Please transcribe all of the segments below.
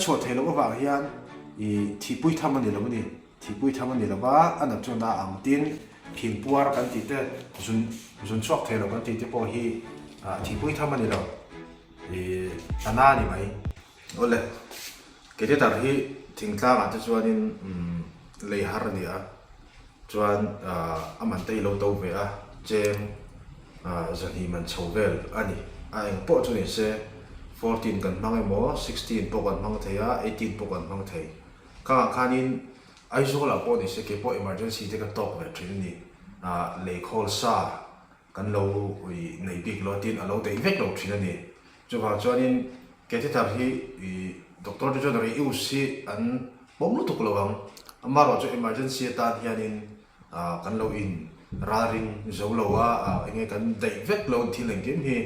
chua thầy lâu vào hiền thì bụi tham anh lâu này thì bụi tham anh lâu và anh cho na ang tin phim puar kan ti te zun chok thelo kan ti te po hi thi pui tham ani lo ana ni mai ole ke te tar hi thingtla ga te chuanin lei har ni a chuan aman te lo to ve a cheng zani man chhovel ani a eng po chu ni se 14 kan mang emo 16 po kan mang theya 18 po kan mang thei ka khanin ai zo la po ni se ke po emergency te ka top ve thin ni le khol sa kan lo nei big lo tin alo te vek lo thin ni chu ba chuanin ke te tar hi doctor jo ri u si an bom lu tuk lo wang amaro chu emergency ta hianin kan lo in raring zo lo wa enge kan dei vek lo thil leng kim hi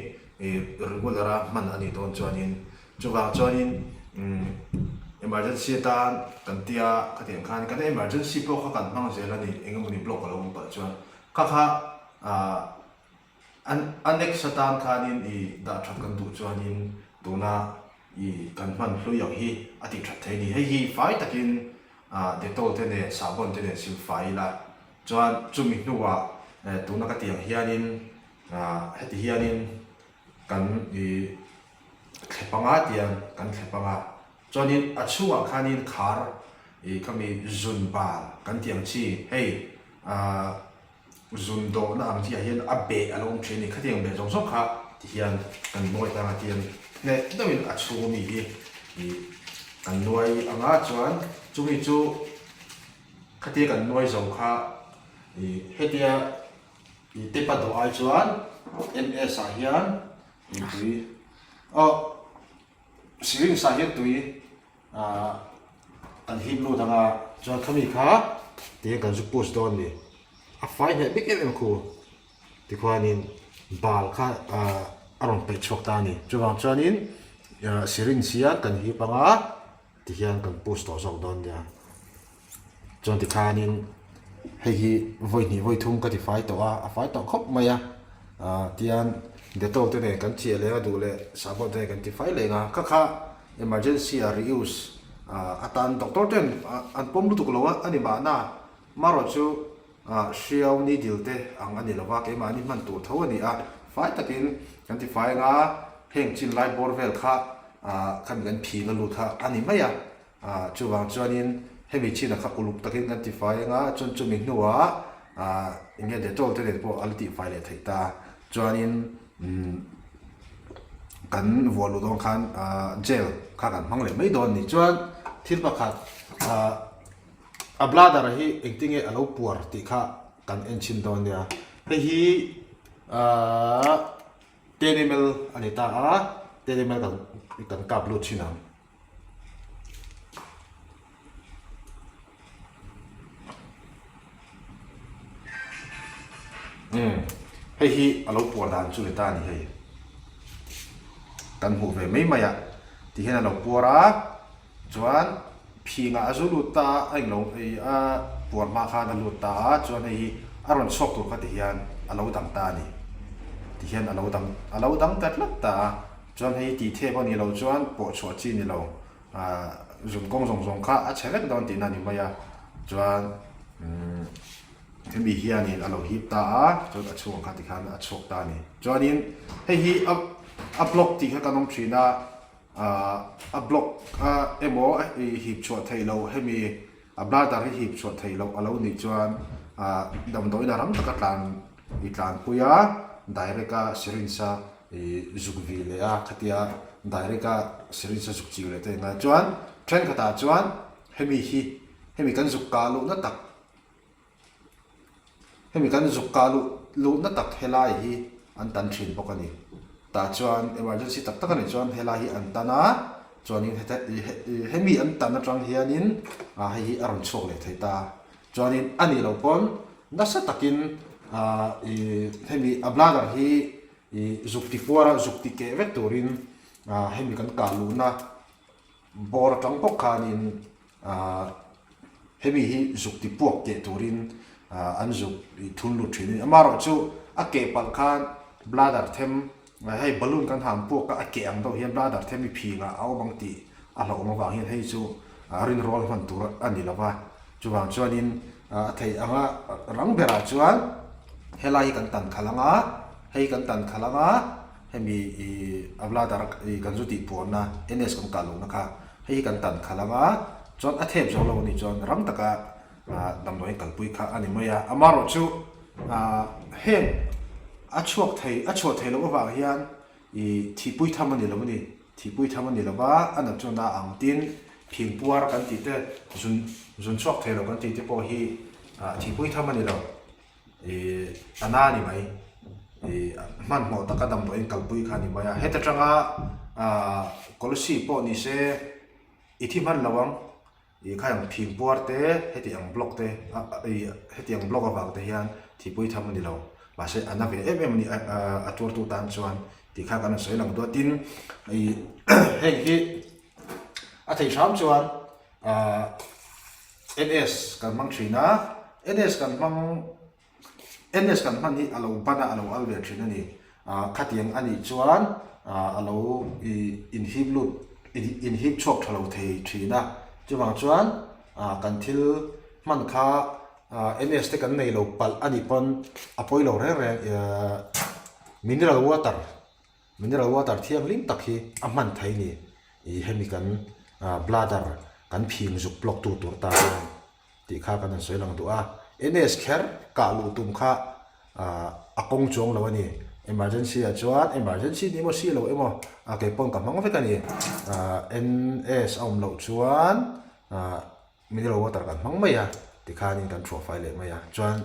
regular man ani don chuanin chu ba chuanin emergency ta kan tia ka tiang khan kan emergency block ka kan mang zela ni engemuni block lo pa chuan kha next tan khanin da thak kan du chuanin tuna kan man hlu yak hi ati that thei ni hei hi fai takin detol te ne sabon te ne sil fai la chuan chumi nuwa tuna ka tiang hianin heti hianin kan khepanga tiang kan khepanga chuanin achunga khanin khar kami zunba kan tiang chi hei zun do na ang tia hian abe along training khatiang be jong sok kha ti hian kan noi ta tian ne dawin achu mi hi kan noi anga chuan chumi chu khati kan noi jong kha hetia tepa do ai chuan ms a hian tui siring sa hian tui kan him lu danga chuan khami kha te kan zu post don ni a fai he big em khu ti khwanin bal kha aron pe chok ta ni chuwang chuanin sirin sia kan hi panga ti hian kan post to zok don ya chuan ti khanin hei voi ni voi thum ka ti fai to a fai to khop maya tian detol te ne kan chi le du le sabon te kan ti fai le nga kha emergency reuse atan doctor ten an pom lu tu lo ani ba na maro chu shiau ni dilte ang ani lawa ke mani man tu tho ani fai takin kan ti fai nga heng chin lai bor vel kha kan gan phi na lu tha ani maya chuwang chuanin hemi china kha uluk takin kan ti fai nga chun chumi nuwa inge de tol te de po alti fai le thaita chuanin kan volu dong khan gel kha kan mang le mai don ni chuan thil pakhat ablada rahi engtinge alo puar ti kha kan enchin don ya hi tenemel anita tenemel kan kaplu chinam hi alo puar dan chu ta ni hei kan hu ve mai maya ti hen alo puara chuan phi nga azulu ta ai lo puar ma kha na lu ta chuan hi aron sok tu kha ti hian alo dang ta ni ti hian alo dang tat lak ta chuan hi ti the bo ni lo chuan po chho chi ni lo zum kong zong kha a chelek don ti na ni maya chuan mi hian in alo hip ta chuan a chuang kha ti khan a chok ta ni chuan in hi a block ti kha kanom thina a block emo hip chho thei lo hemi a bladder hip chho thei lo alo ni chuan dam doi na ram ta tlan I tlan puya direct sirinsa zugvi le a khatia direct sirinsa zugchi le te nga chuan tren khata chuan hemi kan zuk kalu na tak hemi kan zuk kalu lu na tak helai hi an tan thin bokani ta chuan emergency tak tak ani chuan helai hi an tana chuan in hemi an tan atang hianin hi aron chok le theita chuan in ani lo pon nasa takin hemi abladar hi zukti puara zukti ke vectorin hemi kan kalu na bor tang pokanin hemi hi zukti puak ke turin an zuk thunlu thinin amaro chu ake pal khan bladder them hei balloon kan ham puak ka ake ang do hian bladder them phi nga aw bang ti lo ma wang hian hei chu rin rol man tur ani lawa chuwang chuanin thei anga rang bera chuan helai kan tan khalanga hei kan tan khalanga hemi avladar kan zuti pona ns kan kalu na kha hei kan tan khalanga chuan a thep jolo ni chuan ram taka damdoi kalpui kha ani maya amaro chu hen a chuak thei lo wa hian thipui thamani lo ni thipui thamani lo ba anak chona ang tin phingpuar kan ti te zun chuak thei lo kan ti te po hi thipui thamani lo anani mai man mo taka damdoi kalpui kha ni maya heta tanga kolosi po ni se ithiman lawang kayang phingpuar te heti ang block te heti ang block awang te hian thipui thamani lo ba se anave ni atur tu tan chuan ti kha kan soi lang do tin hei hi a thei sam chuan ns kan mang thina ns kan man ni alo bana alo alve thina ni khatiang ani chuan alo in hiblut in hip chok thalo thei thina chuwang chuan kan thil man kha ns te kan nei lo pal ani pon apoi lo re mineral water thiang lim tak hi a man thai ni hemi kan bladder kan phing juk block tu tur ta ti kha kan soi lang du ns kher ka lu tum kha akong chong lo ani emergency a chuan emergency ni mo si lo emo ke pon ka mang ve ka ni ns om lo chuan mineral water kan mang maya ti kha nin kan thro file maya chuan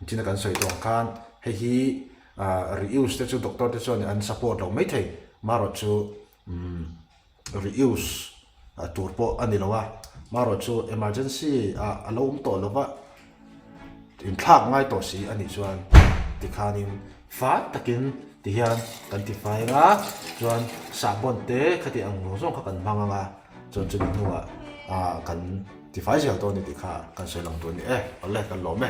china kan soi tong khan hi reuse te chu doctor te chuan an support lo mai thei maro chu reuse turpo ani lowa maro chu emergency alom to lova in thak ngai to si ani chuan ti khanin fa takin ti hian kan ti fai nga chuan sabon te khati ang no zong kha kan manga chuan chu nuwa kan ti fai zel to ni ti kha kan sei lang to ni ole kan lo me